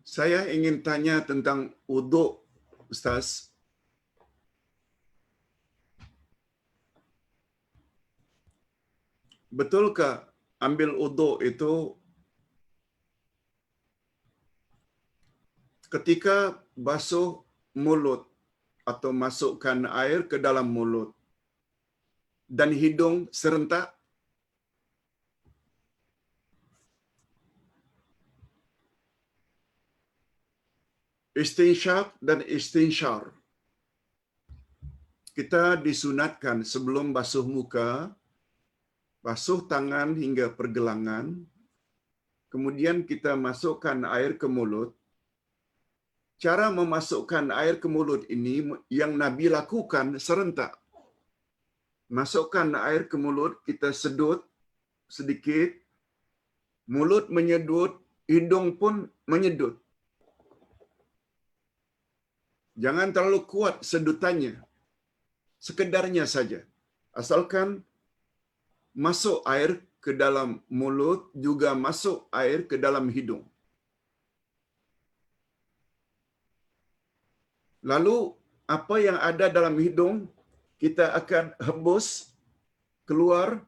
Saya ingin tanya tentang wuduk, Ustaz. Betulkah ambil wuduk itu ketika basuh mulut atau masukkan air ke dalam mulut dan hidung serentak? Istinsyaq dan istinsyar. Kita disunatkan sebelum basuh muka, basuh tangan hingga pergelangan, kemudian kita masukkan air ke mulut. Cara memasukkan air ke mulut ini yang Nabi lakukan serentak. Masukkan air ke mulut, kita sedut sedikit, mulut menyedut, hidung pun menyedut. Jangan terlalu kuat sedutannya, sekedarnya saja. Asalkan masuk air ke dalam mulut, juga masuk air ke dalam hidung. Lalu apa yang ada dalam hidung, kita akan hembus keluar.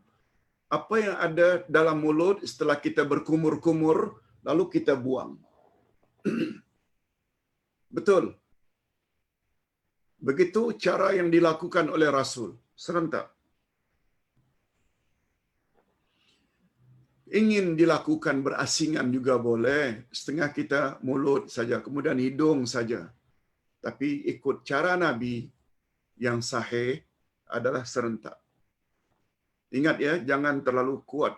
Apa yang ada dalam mulut setelah kita berkumur-kumur, lalu kita buang. Betul. Begitu cara yang dilakukan oleh Rasul, serentak. Ingin dilakukan berasingan juga boleh, setengah kita mulut saja, kemudian hidung saja. Tapi ikut cara Nabi yang sahih adalah serentak. Ingat ya, jangan terlalu kuat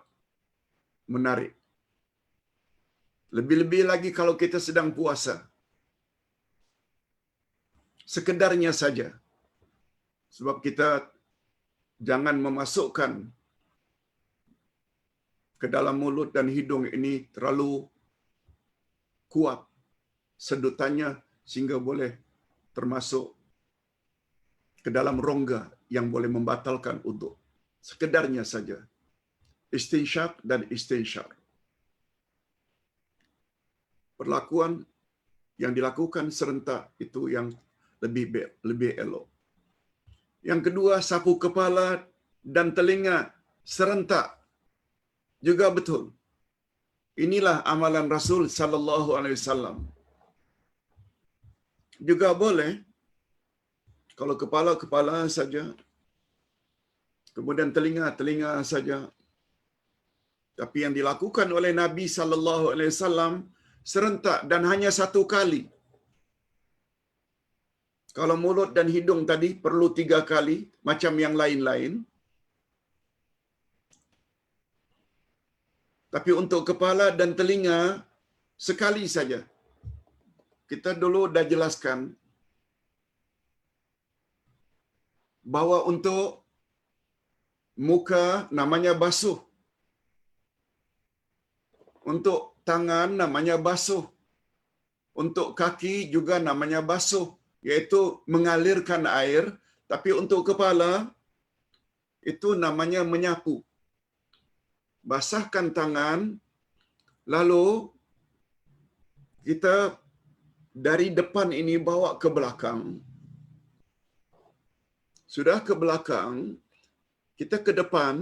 menarik. Lebih-lebih lagi kalau kita sedang puasa. Sekedarnya saja. Sebab kita jangan memasukkan ke dalam mulut dan hidung ini terlalu kuat sedutannya sehingga boleh termasuk ke dalam rongga yang boleh membatalkan wuduk. Sekedarnya saja. Istinsyaq dan istinsyar. Perlakuan yang dilakukan serentak itu yang lebih elok. Yang kedua, sapu kepala dan telinga serentak juga betul. Inilah amalan Rasul sallallahu alaihi wasallam. Juga boleh kalau kepala saja, kemudian telinga saja. Tapi yang dilakukan oleh Nabi sallallahu alaihi wasallam serentak dan hanya satu kali. Kalau mulut dan hidung tadi perlu 3 kali, macam yang lain-lain. Tapi untuk kepala dan telinga, sekali saja. Kita dulu dah jelaskan bahwa untuk muka namanya basuh. Untuk tangan namanya basuh. Untuk kaki juga namanya basuh, yaitu mengalirkan air. Tapi untuk kepala, itu namanya menyapu. Basahkan tangan, lalu kita dari depan ini bawa ke belakang. Sudah ke belakang, kita ke depan,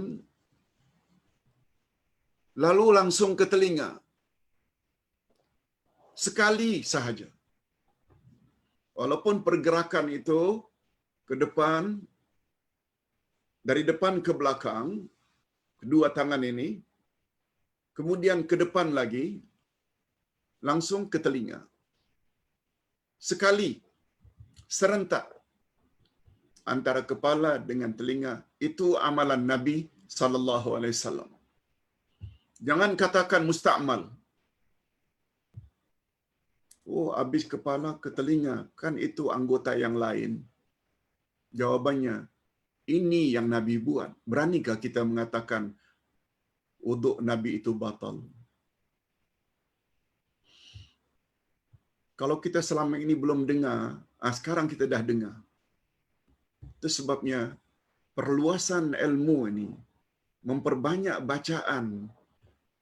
lalu langsung ke telinga. Sekali sahaja. Walaupun pergerakan itu ke depan, dari depan ke belakang, kedua tangan ini, kemudian ke depan lagi, langsung ke telinga. Sekali, serentak, antara kepala dengan telinga. Itu amalan Nabi sallallahu alaihi wasallam. Jangan katakan musta'mal. Oh, habis kepala ke telinga, kan itu anggota yang lain. Jawabannya, ini yang Nabi buat. Beranikah kita mengatakan wuduk Nabi itu batal? Kalau kita selama ini belum dengar, sekarang kita dah dengar. Itu sebabnya perluasan ilmu ini, memperbanyak bacaan.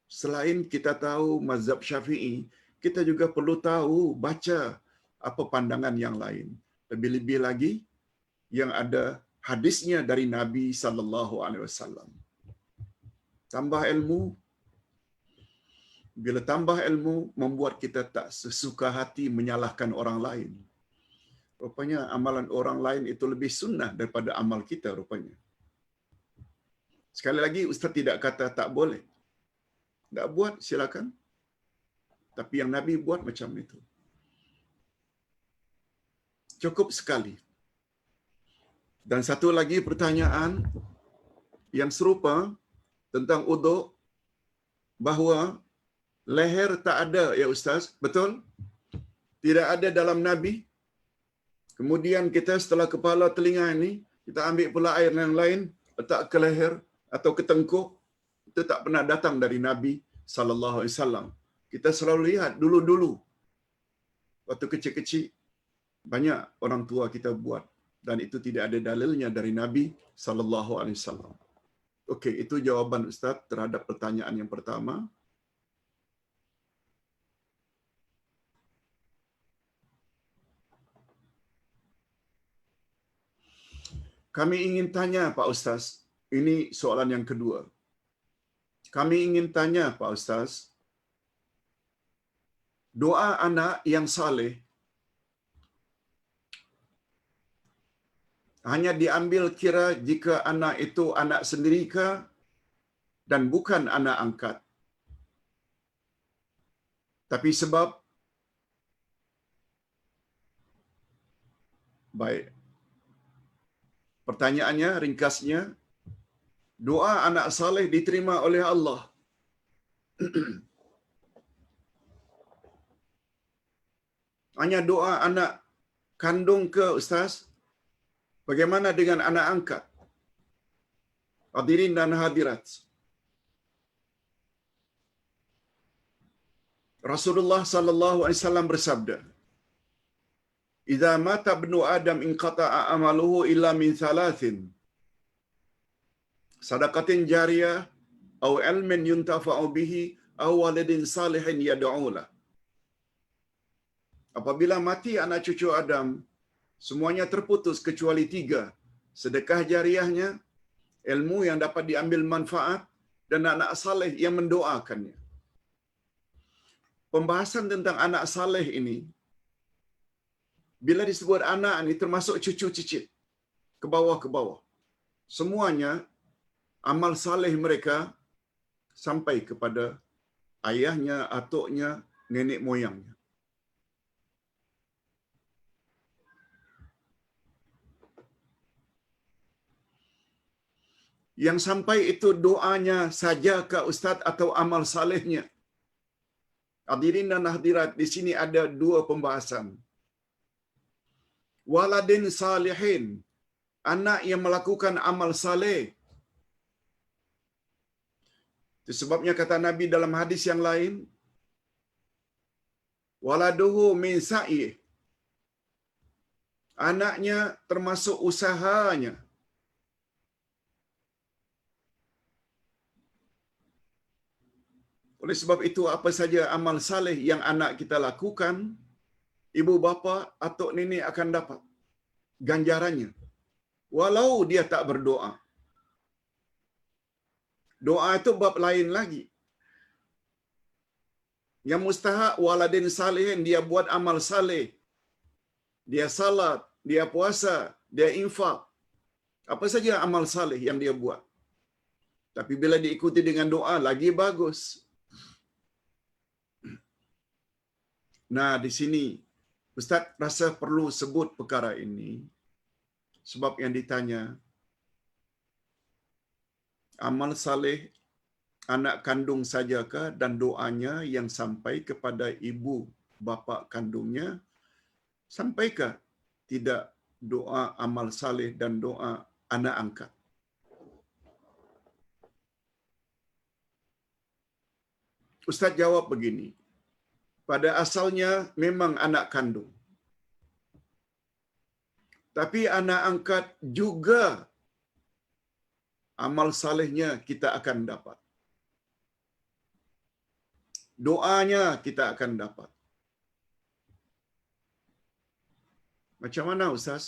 Selain kita tahu mazhab Syafi'i, kita juga perlu tahu, baca apa pandangan yang lain. Lebih-lebih lagi yang ada hadisnya dari Nabi sallallahu alaihi wasallam. Tambah ilmu, bila tambah ilmu membuat kita tak sesuka hati menyalahkan orang lain. Rupanya amalan orang lain itu lebih sunnah daripada amal kita rupanya. Sekali lagi ustaz tidak kata tak boleh. Tak buat silakan. Tapi yang Nabi buat macam itu. Cukup sekali. Dan satu lagi pertanyaan yang serupa tentang uduk, bahawa leher tak ada ya ustaz, betul? Tidak ada dalam Nabi. Kemudian kita setelah kepala telinga ini, kita ambil pula air yang lain, letak ke leher atau ke tengkuk, itu tak pernah datang dari Nabi sallallahu alaihi wasallam. Kita selalu lihat dulu-dulu waktu kecil-kecil banyak orang tua kita buat, dan itu tidak ada dalilnya dari Nabi sallallahu alaihi wasallam. Okey, itu jawapan ustaz terhadap pertanyaan yang pertama. Kami ingin tanya Pak Ustaz, ini soalan yang kedua. Kami ingin tanya Pak Ustaz, doa anak yang saleh hanya diambil kira jika anak itu anak sendiri ke dan bukan anak angkat. Tapi sebab baik. Pertanyaannya ringkasnya, doa anak saleh diterima oleh Allah. Hanya doa anak kandung ke Ustaz? Bagaimana dengan anak angkat? Hadirin dan hadirat. Rasulullah sallallahu alaihi wasallam bersabda, "Idza mata ibnu Adam inqata'a amaluhu illa min thalathin. Sadaqatin jariyah aw ilmin yuntafa'u bihi aw waladin salihin yad'u lahu." Apabila mati anak cucu Adam, semuanya terputus kecuali tiga. Sedekah jariahnya, ilmu yang dapat diambil manfaat, dan anak saleh yang mendoakannya. Pembahasan tentang anak saleh ini, bila disebut anak ini termasuk cucu cicit, ke bawah. Semuanya amal saleh mereka sampai kepada ayahnya, atuknya, nenek moyangnya. Yang sampai itu doanya saja ke ustaz atau amal salehnya? Hadirin dan hadirat, di sini ada dua pembahasan. Waladin salihin, anak yang melakukan amal saleh. Itu sebabnya kata Nabi dalam hadis yang lain, waladuhu min sa'i, anaknya termasuk usahanya. Oleh sebab itu, apa saja amal saleh yang anak kita lakukan, ibu bapa atau nenek akan dapat ganjarannya, walau dia tak berdoa. Doa itu bab lain lagi. Yang mustahak waladin salihin, dia buat amal saleh, dia salat, dia puasa, dia infak, apa saja amal saleh yang dia buat. Tapi bila diikuti dengan doa, lagi bagus. Nah, di sini Ustaz rasa perlu sebut perkara ini, sebab yang ditanya, amal saleh anak kandung sajakah dan doanya yang sampai kepada ibu bapa kandungnya, sampaikah tidak doa amal saleh dan doa anak angkat? Ustaz jawab begini, pada asalnya memang anak kandung, tapi anak angkat juga amal salehnya kita akan dapat, doanya kita akan dapat. Macam mana Ustaz?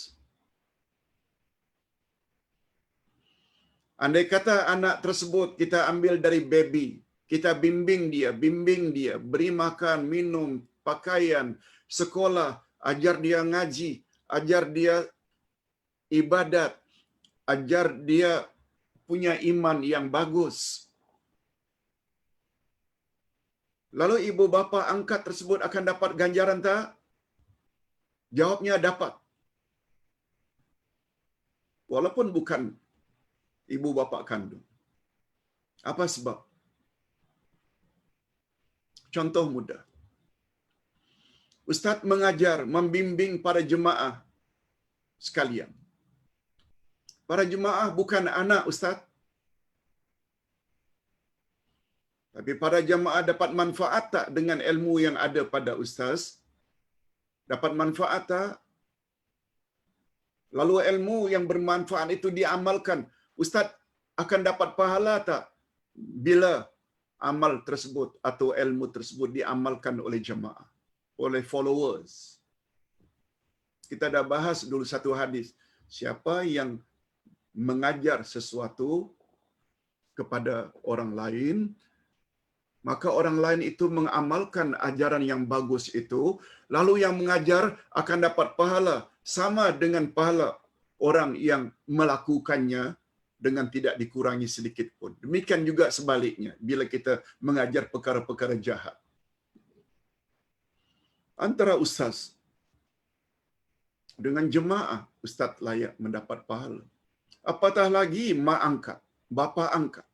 Andai kata anak tersebut kita ambil dari baby, kita bimbing dia, beri makan, minum, pakaian, sekolah, ajar dia ngaji, ajar dia ibadat, ajar dia punya iman yang bagus. Lalu ibu bapa angkat tersebut akan dapat ganjaran tak? Jawabnya dapat. Walaupun bukan ibu bapa kandung. Apa sebab? Contoh mudah. Ustaz mengajar, membimbing para jemaah sekalian. Para jemaah bukan anak Ustaz. Tapi para jemaah dapat manfaat tak dengan ilmu yang ada pada Ustaz? Dapat manfaat tak? Lalu ilmu yang bermanfaat itu diamalkan. Ustaz akan dapat pahala tak bila amal tersebut atau ilmu tersebut diamalkan oleh jemaah, oleh followers? Kita dah bahas dulu satu hadis. Siapa yang mengajar sesuatu kepada orang lain, maka orang lain itu mengamalkan ajaran yang bagus itu, lalu yang mengajar akan dapat pahala sama dengan pahala orang yang melakukannya dengan tidak dikurangi sedikit pun. Demikian juga sebaliknya bila kita mengajar perkara-perkara jahat. Antara ustaz dengan jemaah, ustaz layak mendapat pahala. Apatah lagi mak angkat, bapa angkat.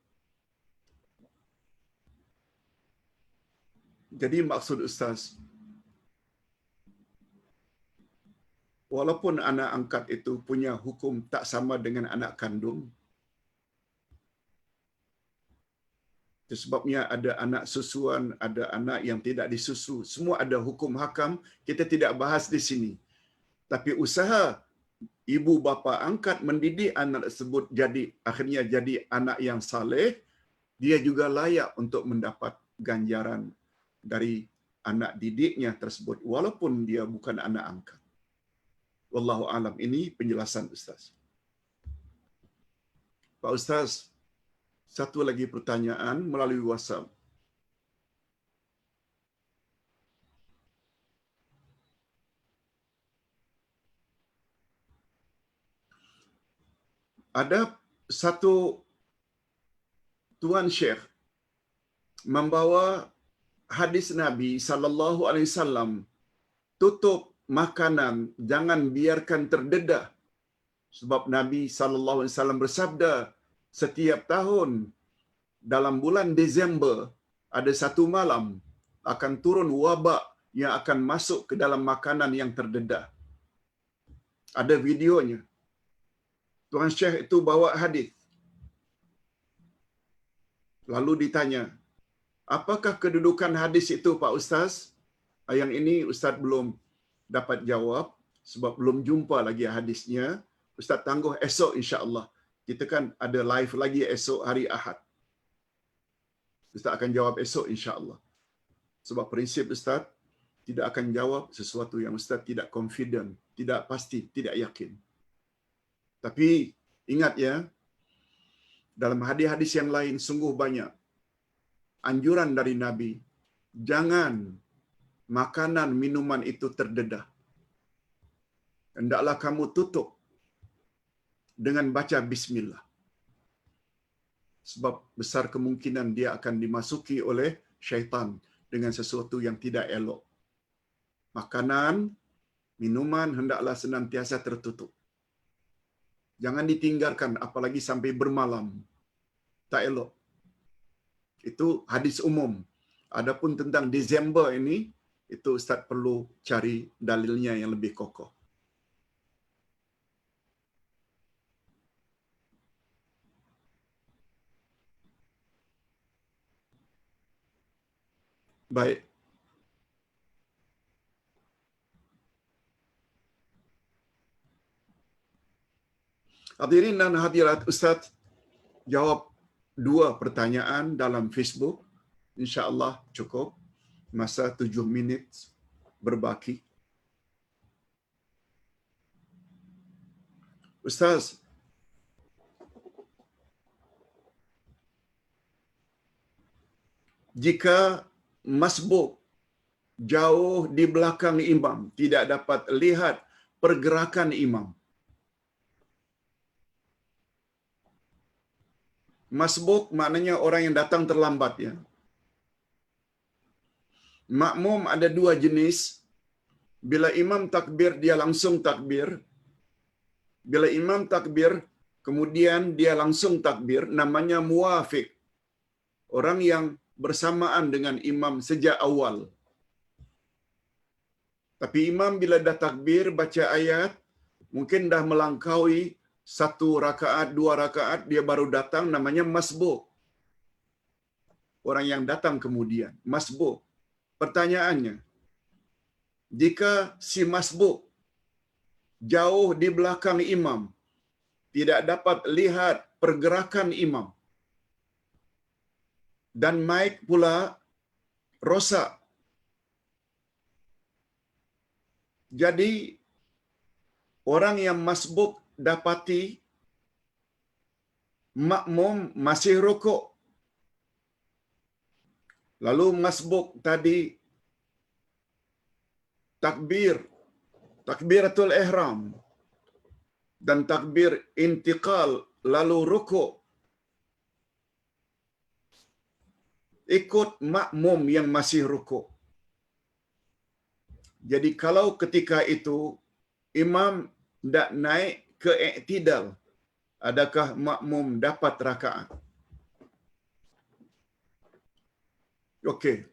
Jadi maksud ustaz, walaupun anak angkat itu punya hukum tak sama dengan anak kandung, itu sebabnya ada anak susuan, ada anak yang tidak disusu. Semua ada hukum hakam, kita tidak bahas di sini. Tapi usaha ibu bapa angkat mendidik anak tersebut akhirnya jadi anak yang saleh, dia juga layak untuk mendapat ganjaran dari anak didiknya tersebut walaupun dia bukan anak angkat. Wallahu alam. Ini penjelasan Ustaz. Pak Ustaz, satu lagi pertanyaan melalui WhatsApp. Ada satu tuan syekh membawa hadis Nabi sallallahu alaihi wasallam, tutup makanan, jangan biarkan terdedah. Sebab Nabi sallallahu alaihi wasallam bersabda, setiap tahun dalam bulan Disember ada satu malam akan turun wabak yang akan masuk ke dalam makanan yang terdedah. Ada videonya. Tuan Syekh itu bawa hadis. Lalu ditanya, apakah kedudukan hadis itu Pak Ustaz? Yang ini Ustaz belum dapat jawab sebab belum jumpa lagi hadisnya. Ustaz tangguh esok insya-Allah. Kita kan ada live lagi esok hari Ahad. Ustaz akan jawab esok insya-Allah. Sebab prinsip Ustaz tidak akan jawab sesuatu yang Ustaz tidak confident, tidak pasti, tidak yakin. Tapi ingat ya, dalam hadis-hadis yang lain sungguh banyak anjuran dari Nabi, jangan makanan minuman itu terdedah. Hendaklah kamu tutup dengan baca bismillah. Sebab besar kemungkinan dia akan dimasuki oleh syaitan dengan sesuatu yang tidak elok. Makanan, minuman hendaklah senantiasa tertutup. Jangan ditinggalkan apalagi sampai bermalam. Tak elok. Itu hadis umum. Adapun tentang Disember ini, itu Ustaz perlu cari dalilnya yang lebih kokoh. Baik. Hadirin dan hadirat, Ustaz jawab 2 pertanyaan dalam Facebook. InsyaAllah cukup. Masa 7 minit berbaki. Ustaz, jika masbuk jauh di belakang imam, tidak dapat lihat pergerakan imam. Masbuk maknanya orang yang datang terlambat, ya. Makmum ada dua jenis. Bila imam takbir, dia langsung takbir. Bila imam takbir, kemudian dia langsung takbir, namanya muwafiq. Orang yang bersamaan dengan imam sejak awal. Tapi imam bila dah takbir, baca ayat, mungkin dah melangkaui satu rakaat, dua rakaat, dia baru datang, namanya masbuk. Orang yang datang kemudian, masbuk. Pertanyaannya, jika si masbuk jauh di belakang imam, tidak dapat lihat pergerakan imam, dan mic pula rosak, jadi orang yang masbuk dapati makmum masih rukuk, lalu masbuk tadi takbir, takbiratul ihram, dan takbir intiqal, lalu rukuk, ikut makmum yang masih rukuk. Jadi kalau ketika itu imam tidak naik ke i'tidal, adakah makmum dapat rakaat? Okey.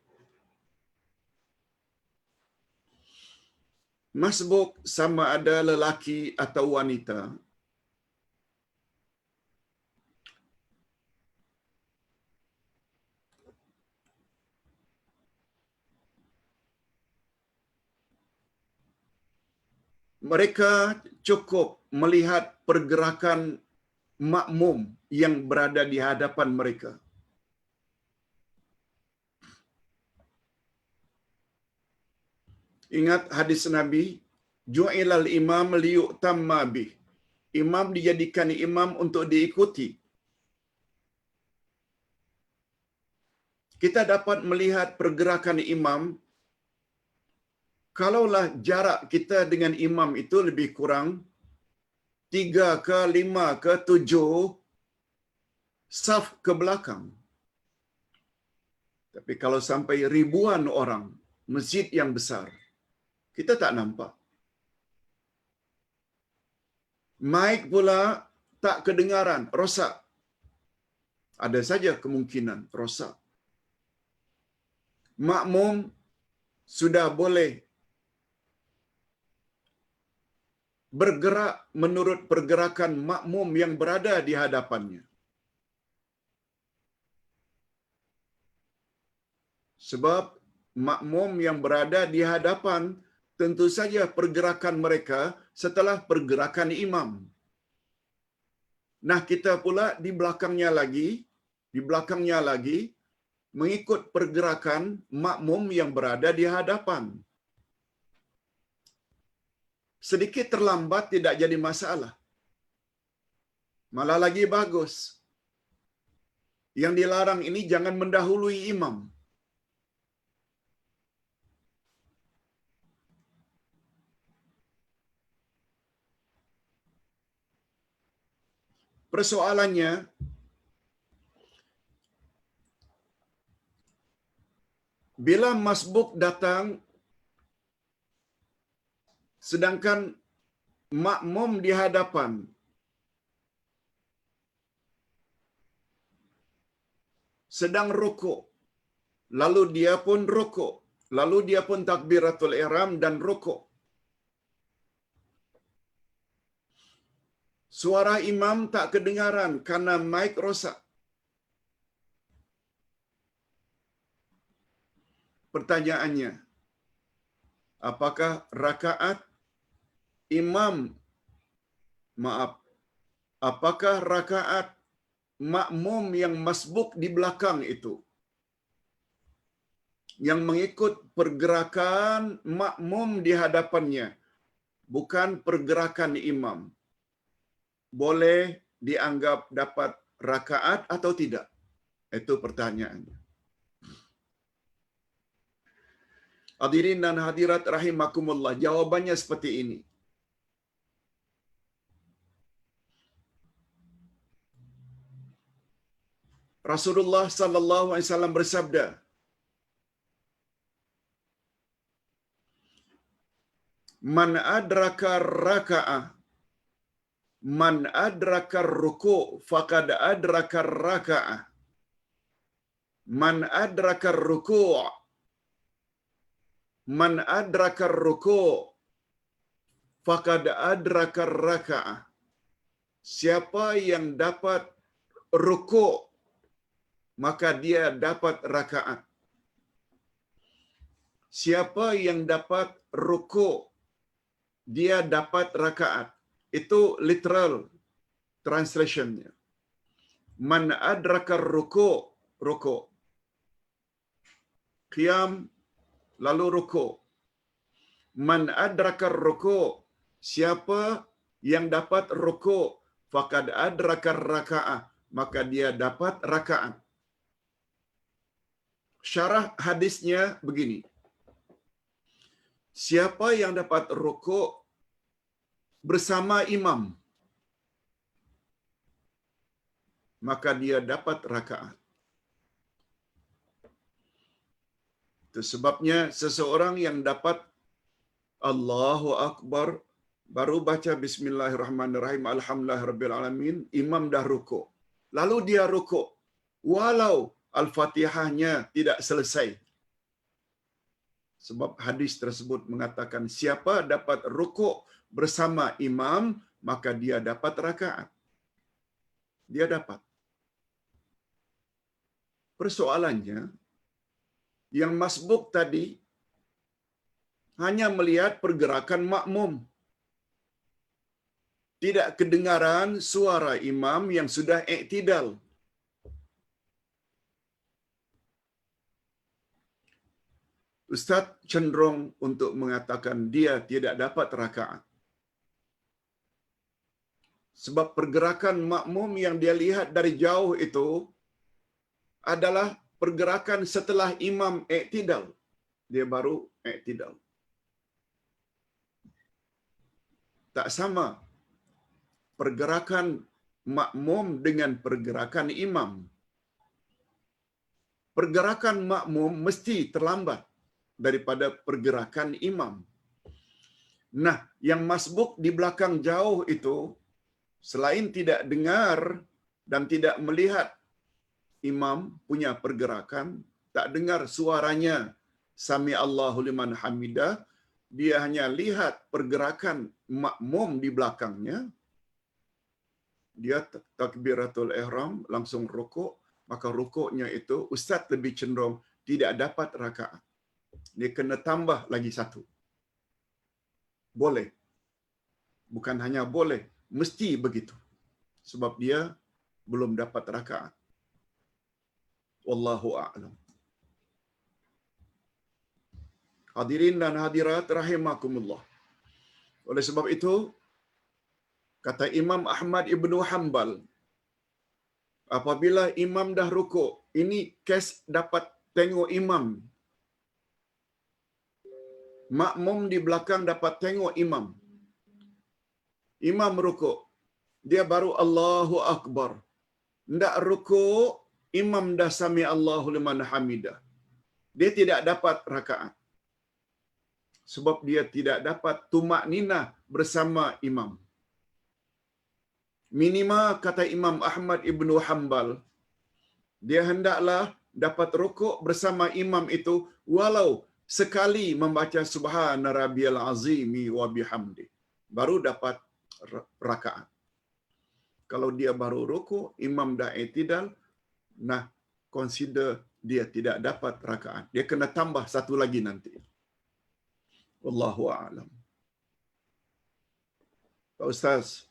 Masbuk sama ada lelaki atau wanita, mereka cukup melihat pergerakan makmum yang berada di hadapan mereka. Ingat hadis Nabi, ju'ilal imam liyu'tamma bih. Imam dijadikan imam untuk diikuti. Kita dapat melihat pergerakan imam, kalaulah jarak kita dengan imam itu lebih kurang 3 ke 5 ke 7 saf ke belakang. Tapi kalau sampai ribuan orang, masjid yang besar, kita tak nampak. Mic pula tak kedengaran, rosak. Ada saja kemungkinan rosak. Makmum sudah boleh bergerak menurut pergerakan makmum yang berada di hadapannya. Sebab makmum yang berada di hadapan tentu saja pergerakan mereka setelah pergerakan imam. Nah, kita pula di belakangnya lagi mengikut pergerakan makmum yang berada di hadapan. Sedikit terlambat tidak jadi masalah. Malah lagi bagus. Yang dilarang ini jangan mendahului imam. Persoalannya, bila masbuk datang sedangkan makmum di hadapan sedang rukuk, lalu dia pun rukuk, lalu dia pun takbiratul ihram dan rukuk. Suara imam tak kedengaran karena mic rosak. Pertanyaannya, apakah rakaat imam, apakah rakaat makmum yang masbuk di belakang itu, yang mengikut pergerakan makmum di hadapannya, bukan pergerakan imam, boleh dianggap dapat rakaat atau tidak? Itu pertanyaannya. Hadirin dan hadirat rahimakumullah, jawabannya seperti ini. Rasulullah sallallahu alaihi wasallam bersabda, "Man adraka raka'ah, man adraka ruku' faqad adraka raka'ah. Man adraka ruku', man adraka ruku' faqad adraka raka'ah." Siapa yang dapat rukuk, maka dia dapat rakaat. Siapa yang dapat rukuk, dia dapat rakaat. Itu literal translationnya. Man adraka rukuk, rukuk. Qiyam, lalu rukuk. Man adraka rukuk, siapa yang dapat rukuk, faqad adraka raka'ah, maka dia dapat rakaat. Syarah hadisnya begini. Siapa yang dapat rukuk bersama imam, maka dia dapat rakaat. Itu sebabnya seseorang yang dapat Allahu Akbar, baru baca Bismillahirrahmanirrahim, Alhamdulillahirabbil alamin, imam dah rukuk. Lalu dia rukuk, walau Al-Fatihahnya tidak selesai. Sebab hadis tersebut mengatakan siapa dapat rukuk bersama imam, maka dia dapat rakaat. Dia dapat. Persoalannya, yang masbuk tadi hanya melihat pergerakan makmum. Tidak kedengaran suara imam yang sudah iktidal. Ustaz cenderung untuk mengatakan dia tidak dapat rakaat. Sebab pergerakan makmum yang dia lihat dari jauh itu adalah pergerakan setelah imam iktidal. Dia baru iktidal. Tak sama pergerakan makmum dengan pergerakan imam. Pergerakan makmum mesti terlambat daripada pergerakan imam. Nah, yang masbuk di belakang jauh itu, selain tidak dengar dan tidak melihat imam punya pergerakan, tak dengar suaranya Sami Allahu liman hamidah, dia hanya lihat pergerakan makmum di belakangnya, dia takbiratul ihram, langsung rukuk, maka rukuknya itu ustaz lebih cenderung tidak dapat rakaat. Dia kena tambah lagi satu. Boleh. Bukan hanya boleh, mesti begitu. Sebab dia belum dapat rakaat. Wallahu a'lam. Hadirin dan hadirat rahimakumullah. Oleh sebab itu, kata Imam Ahmad Ibnu Hanbal, apabila imam dah rukuk, ini kes dapat tengok imam. Makmum di belakang dapat tengok imam. Imam rukuk, dia baru Allahu Akbar. Ndak rukuk, imam dah sami Allahu liman hamidah. Dia tidak dapat rakaat. Sebab dia tidak dapat tumak ninah bersama imam. Minima kata Imam Ahmad Ibnu Hanbal, dia hendaklah dapat rukuk bersama imam itu walau sekali membaca Subhana Rabbiyal Azimi wa bihamdi. Baru dapat rakaat. Kalau dia baru rukuk, imam dah i'tidal, nah consider dia tidak dapat rakaat. Dia kena tambah satu lagi nanti. Wallahu a'lam. Pak Ustaz,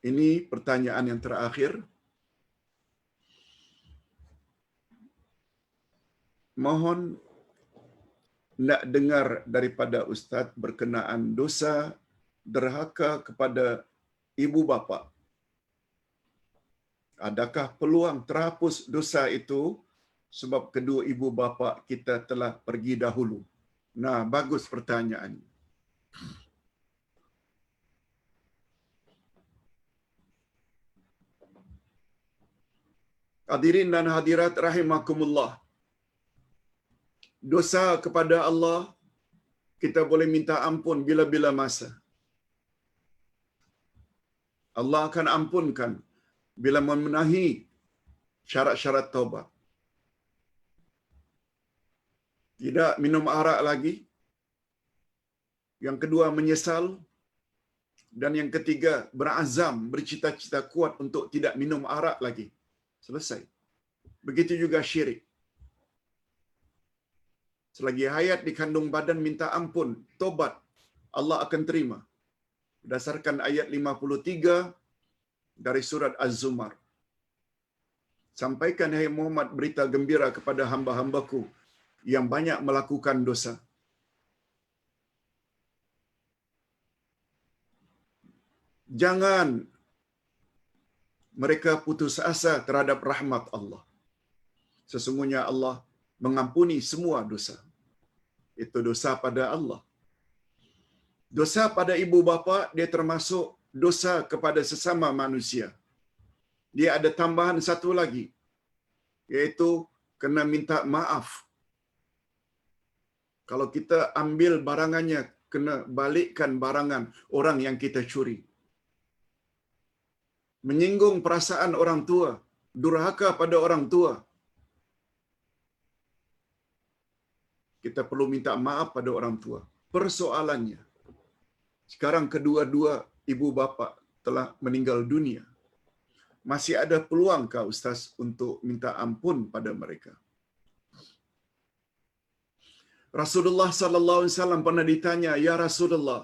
ini pertanyaan yang terakhir. Mohon nak dengar daripada Ustaz berkenaan dosa derhaka kepada ibu bapa. Adakah peluang terhapus dosa itu sebab kedua ibu bapa kita telah pergi dahulu? Nah, bagus pertanyaan. Hadirin dan hadirat rahimakumullah. Dosa kepada Allah kita boleh minta ampun bila-bila masa. Allah akan ampunkan bila memenuhi syarat-syarat taubat. Tidak minum arak lagi. Yang kedua, menyesal. Dan yang ketiga, berazam, bercita-cita kuat untuk tidak minum arak lagi. Selesai. Begitu juga syirik. Selagi hayat di kandung badan minta ampun, tobat, Allah akan terima. Berdasarkan ayat 53 dari surat Az-Zumar. Sampaikan, hai Muhammad, berita gembira kepada hamba-hambaku yang banyak melakukan dosa. Jangan mereka putus asa terhadap rahmat Allah. Sesungguhnya Allah mengampuni semua dosa. Itu dosa pada Allah. Dosa pada ibu bapa, dia termasuk dosa kepada sesama manusia. Dia ada tambahan satu lagi, yaitu kena minta maaf. Kalau kita ambil barangannya, kena balikkan barangan orang yang kita curi. Menyinggung perasaan orang tua, durhaka pada orang tua, kita perlu minta maaf pada orang tua. Persoalannya, sekarang kedua-dua ibu bapa telah meninggal dunia. Masih ada peluangkah Ustaz untuk minta ampun pada mereka? Rasulullah sallallahu alaihi wasallam pernah ditanya, "Ya Rasulullah,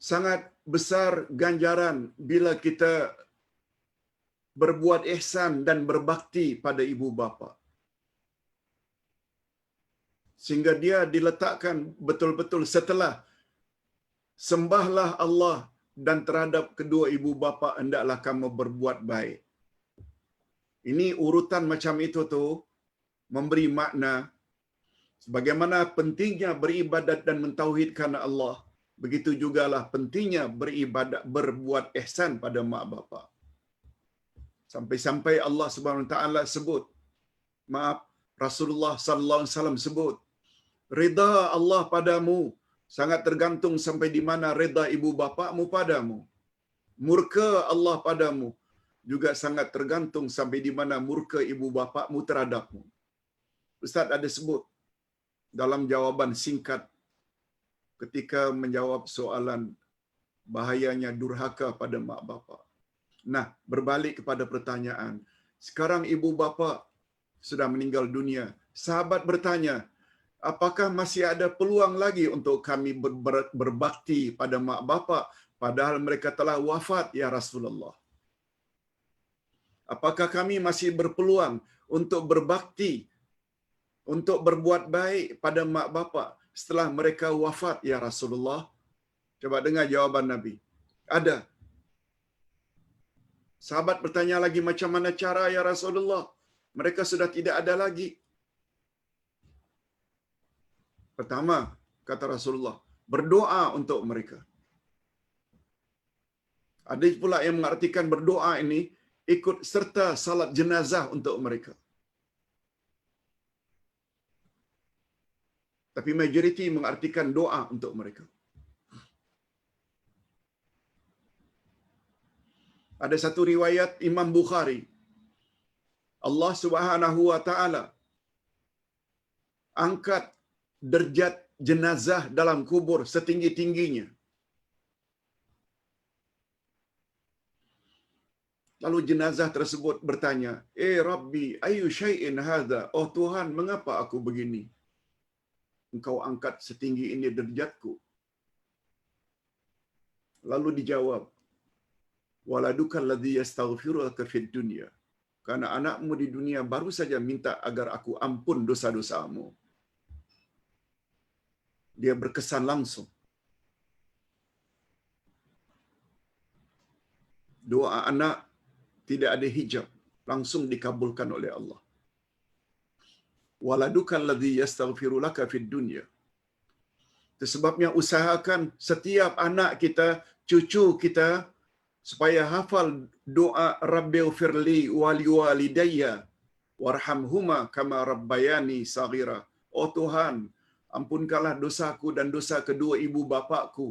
sangat besar ganjaran bila kita berbuat ihsan dan berbakti pada ibu bapa. Sehingga dia diletakkan betul-betul setelah sembahlah Allah dan terhadap kedua ibu bapa hendaklah kamu berbuat baik." Ini urutan macam itu tu memberi makna sebagaimana pentingnya beribadat dan mentauhidkan Allah, begitu jugalah pentingnya beribadat, berbuat ihsan pada mak bapa. Sampai-sampai Allah Subhanahu Wa Taala sebut, Rasulullah sallallahu alaihi wasallam sebut, ridha Allah padamu sangat tergantung sampai di mana ridha ibu bapamu padamu. Murka Allah padamu juga sangat tergantung sampai di mana murka ibu bapamu terhadapmu. Ustaz ada sebut dalam jawaban singkat ketika menjawab soalan bahayanya durhaka pada mak bapa. Nah, berbalik kepada pertanyaan. Sekarang ibu bapa sudah meninggal dunia. Sahabat bertanya, apakah masih ada peluang lagi untuk kami berbakti pada mak bapa padahal mereka telah wafat, ya Rasulullah? Apakah kami masih berpeluang untuk berbakti, untuk berbuat baik pada mak bapa setelah mereka wafat, ya Rasulullah? Coba dengar jawaban Nabi. Ada. Sahabat bertanya lagi, macam mana cara, ya Rasulullah? Mereka sudah tidak ada lagi. Pertama, kata Rasulullah, berdoa untuk mereka. Ada pula yang mengartikan berdoa ini ikut serta salat jenazah untuk mereka. Tapi majoriti mengartikan doa untuk mereka. Ada satu riwayat Imam Bukhari. Allah Subhanahu wa taala angkat derajat jenazah dalam kubur setinggi-tingginya. Lalu jenazah tersebut bertanya, Rabbi, ayu syai'in hadha? Oh Tuhan, mengapa aku begini? Engkau angkat setinggi ini derajatku. Lalu dijawab, waladuka alladhi yastaghfiruka fid dunya. Karena anakmu di dunia baru saja minta agar aku ampun dosa-dosamu. Dia berkesan langsung. Doa anak tidak ada hijab, langsung dikabulkan oleh Allah. Waladuka alladhi yastaghfiru laka fid dunya. Itu sebabnya usahakan setiap anak kita, cucu kita supaya hafal doa Rabbighfirli waliwalidayya warhamhuma kama rabbayani saghira. Oh Tuhan, ampunkanlah dosaku dan dosa kedua ibu bapakku,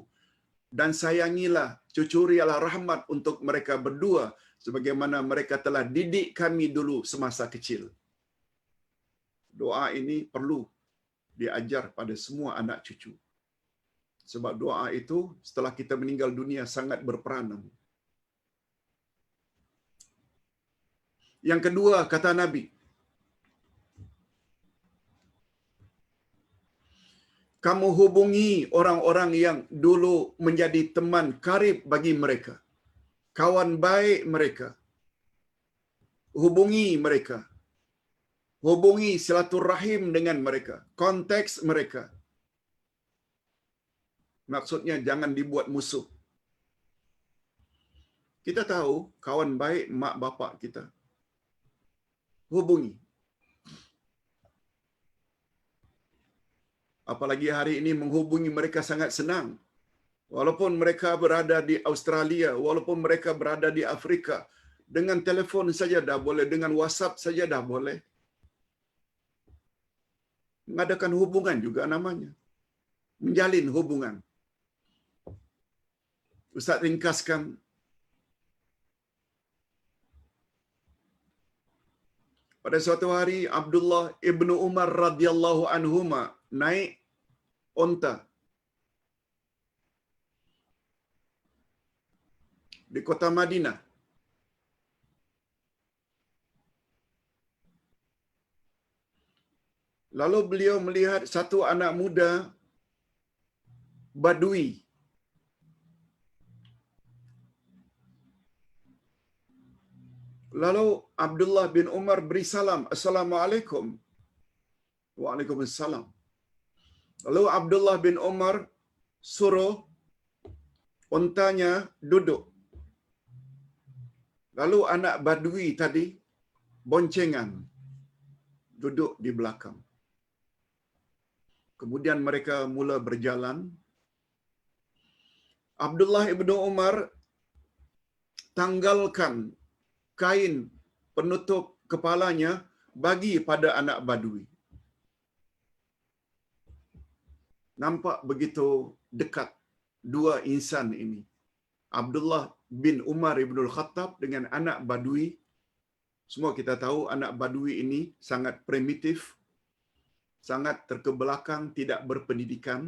dan sayangilah, cucurilah rahmat untuk mereka berdua sebagaimana mereka telah didik kami dulu semasa kecil. Doa ini perlu diajar pada semua anak cucu. Sebab doa itu setelah kita meninggal dunia sangat berperanan. Yang kedua, kata Nabi, kamu hubungi orang-orang yang dulu menjadi teman karib bagi mereka, kawan baik mereka. Hubungi mereka. Hubungi silaturahim dengan mereka, konteks mereka. Maksudnya jangan dibuat musuh. Kita tahu kawan baik mak bapak kita. Hubungi. Apalagi hari ini menghubungi mereka sangat senang. Walaupun mereka berada di Australia, walaupun mereka berada di Afrika, dengan telefon saja dah boleh, dengan WhatsApp saja dah boleh. Mengadakan hubungan juga namanya. Menjalin hubungan. Ustaz ringkaskan. Pada suatu hari Abdullah ibnu Umar radhiyallahu anhuma naik onta di kota Madinah. Lalu beliau melihat satu anak muda Badui. Lalu Abdullah bin Umar beri salam, Assalamualaikum. Waalaikumsalam. Lalu Abdullah bin Umar suruh ontanya duduk. Lalu anak Badui tadi boncengan duduk di belakang. Kemudian mereka mula berjalan. Abdullah ibnu Umar tanggalkan kain penutup kepalanya bagi pada anak Badui. Nampak begitu dekat dua insan ini. Abdullah bin Umar ibn Khattab dengan anak Badui. Semua kita tahu anak Badui ini sangat primitif, sangat terkebelakang, tidak berpendidikan.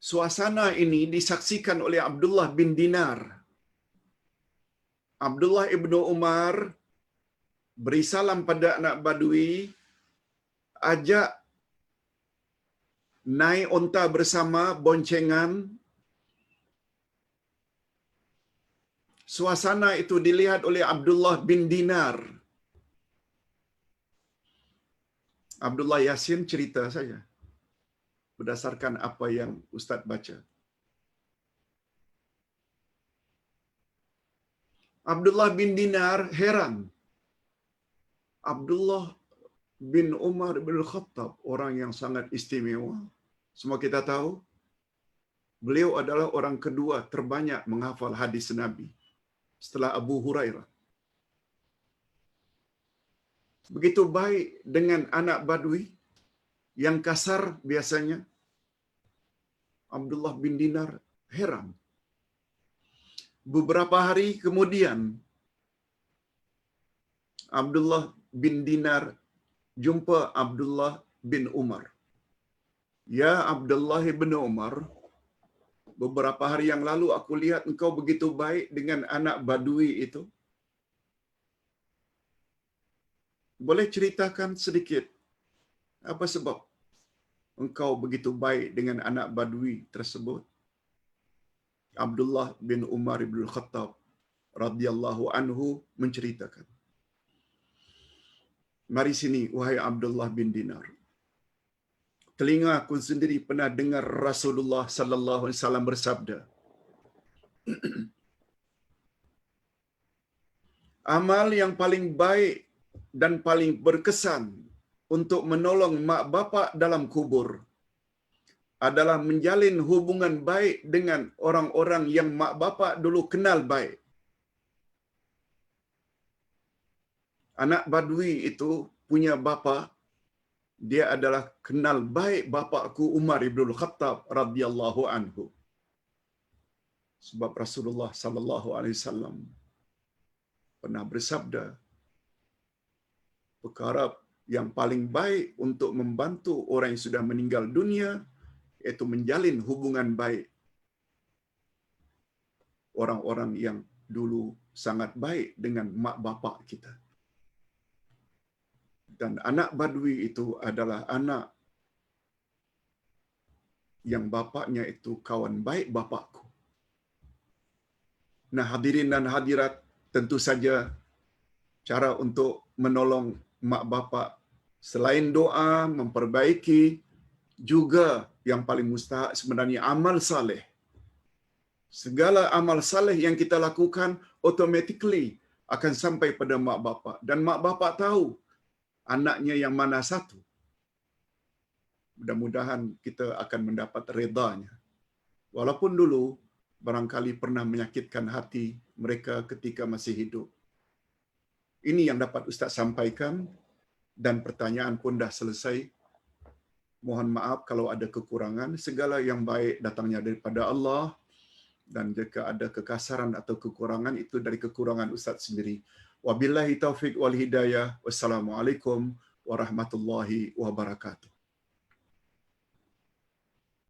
Suasana ini disaksikan oleh Abdullah bin Dinar. Abdullah ibnu Umar beri salam pada anak Badui, ajak naik onta bersama, boncengan. Suasana itu dilihat oleh Abdullah bin Dinar. Abdullah Yasin cerita saja berdasarkan apa yang Ustaz baca. Abdullah bin Dinar heran. Abdullah bin Umar bin Khattab, orang yang sangat istimewa. Semua kita tahu, beliau adalah orang kedua terbanyak menghafal hadis Nabi setelah Abu Hurairah. Begitu baik dengan anak Badui yang kasar biasanya. Abdullah bin Dinar heran. Beberapa hari kemudian, Abdullah bin Dinar jumpa Abdullah bin Umar. Ya Abdullah bin Umar, beberapa hari yang lalu aku lihat engkau begitu baik dengan anak Badui itu. Boleh ceritakan sedikit apa sebab engkau begitu baik dengan anak Badui tersebut? Abdullah bin Umar bin Khattab radhiyallahu anhu menceritakan. Mari sini wahai Abdullah bin Dinar. Telinga aku sendiri pernah dengar Rasulullah sallallahu alaihi wasallam bersabda, Amal yang paling baik dan paling berkesan untuk menolong mak bapak dalam kubur adalah menjalin hubungan baik dengan orang-orang yang mak bapak dulu kenal baik. Anak Badui itu punya bapa, dia adalah kenal baik bapakku Umar ibn Khattab radhiyallahu anhu. Sebab Rasulullah sallallahu alaihi wasallam pernah bersabda, perkara yang paling baik untuk membantu orang yang sudah meninggal dunia iaitu menjalin hubungan baik orang-orang yang dulu sangat baik dengan mak bapak kita. Dan anak Badui itu adalah anak yang bapaknya itu kawan baik bapakku. Nah, hadirin dan hadirat, tentu saja cara untuk menolong mak bapak selain doa, memperbaiki, juga yang paling mustahak sebenarnya amal saleh. Segala amal saleh yang kita lakukan automatically akan sampai pada mak bapak, dan mak bapak tahu anaknya yang mana satu. Mudah-mudahan kita akan mendapat redanya. Walaupun dulu barangkali pernah menyakitkan hati mereka ketika masih hidup. Ini yang dapat Ustaz sampaikan, dan pertanyaan pun dah selesai. Mohon maaf kalau ada kekurangan. Segala yang baik datangnya daripada Allah, dan jika ada kekasaran atau kekurangan itu dari kekurangan Ustaz sendiri. Wabillahi taufiq wal hidayah. Wassalamualaikum warahmatullahi wabarakatuh.